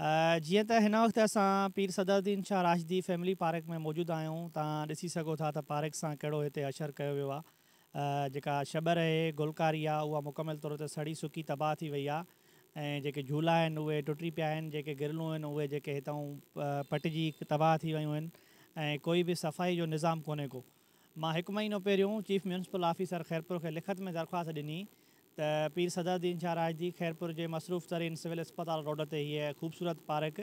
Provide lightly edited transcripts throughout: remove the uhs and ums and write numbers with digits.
जीअं त हिन वक़्तु असां पीर सदरुद्दीन शाह राशिदी फैमिली पार्क में मौजूदु आहियूं। तव्हां ॾिसी सघो था त पार्क सां कहिड़ो हिते अशर कयो वियो आहे। जेका शबर आहे गुलकारी आहे उहा मुकमल तौर ते सड़ी सुकी तबाह थी वई आहे ऐं जेके झूला आहिनि उहे टुटी पिया आहिनि। जेके गिरलूं आहिनि उहे जेके हितां पटिजी तबाह थी वियूं आहिनि ऐं कोई बि सफ़ाई जो निज़ाम कोन्हे को। मां हिकु महीनो पहिरियों चीफ म्यूनसिपल ऑफिसर ख़ैरपुर खे लिखत में दरख़्वास्त ॾिनी त पीर सदरुद्दीन शाह राशिदी ख़ैरपुर जे मसरूफ़ तरीन सिविल अस्पताल रोड ते हीअ ख़ूबसूरत पार्क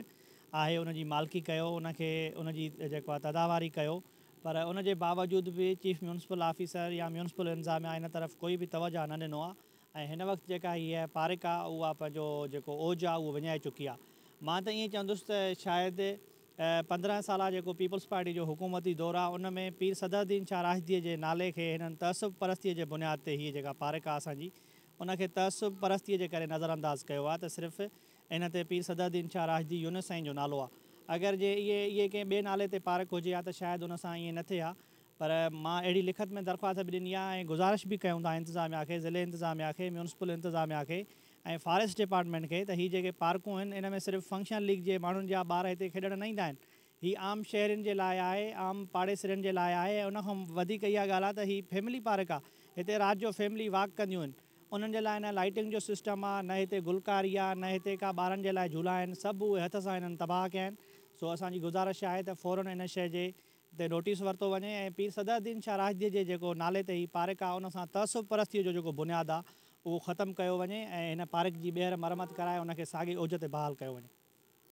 आहे उनजी मालिकी कयो, उनखे उनजी जेको आहे तदावारी कयो, पर उनजे बावजूद बि चीफ म्यूनसिपल ऑफिसर या म्यूनसिपल इंतज़ामिया इन तरफ़ कोई बि तवजा न ॾिनो आहे ऐं हिन वक़्तु जेका हीअ पार्क आहे उहा पंहिंजो जेको ओज आहे उहो विञाए चुकी आहे। मां त ईअं चवंदुसि त शायदि 15 साल जेको पीपल्स पार्टी जो हुकूमती दौरु आहे उन में पीर सदरुद्दीन शाह राशिदीअ जे नाले खे हिननि तहसुब परस्तीअ जे बुनियाद ते हीअ जेका पार्क आहे असांजी उनखे तहसुब परस्तीअ जे करे नज़रअंदाज़ कयो आहे त सिर्फ़ु इन ते पीर सदरुद्दीन शाह राशिदी यूनुस साईं जो नालो आहे। अगरि जे इहे कंहिं ॿिए नाले ते पार्क हुजे हा त शायदि उन सां ईअं न थिए हा, पर मां अहिड़ी लिखत में दरख़्वास्त बि ॾिनी आहे ऐं गुज़ारिश बि कयूं था इंतिज़ामिया खे, ज़िले इंतिज़ामिया खे, म्यूनसिपल इंतिज़ामिया खे ऐं फॉरेस्ट डिपार्टमेंट खे त हीअ जेके पार्कूं आहिनि इन में सिर्फ़ु फंक्शन लीग जे माण्हुनि जा ॿार हिते खेॾणु न ईंदा आहिनि। हीअ आम शहरनि जे लाइ आहे, आम पाड़ेसरनि जे लाइ आहे ऐं उनखां वधीक इहा ॻाल्हि आहे त हीअ फैमिली पार्क आहे। हिते राति जो फैमिली वॉक कंदियूं आहिनि, उन्हनि जे लाइ न लाइटिंग जो सिस्टम आहे, न हिते गुलकारी आहे, न हिते का ॿारनि जे लाइ झूला आहिनि, सभु उहे हथ सां हिननि तबाह कया आहिनि। सो असांजी गुज़ारिश आहे त फ़ौरन इन शइ जे ते नोटिस वरितो वञे ऐं पीर सदरुद्दीन शाह राशिदीअ जे जेको नाले ते हीअ पार्क आहे उन सां तहसुब परस्तीअ जो जेको बुनियादु आहे उहो ख़तमु कयो वञे ऐं हिन पार्क जी ॿीहर मरमत कराए उनखे साॻी ओज ते बहाल कयो वञे।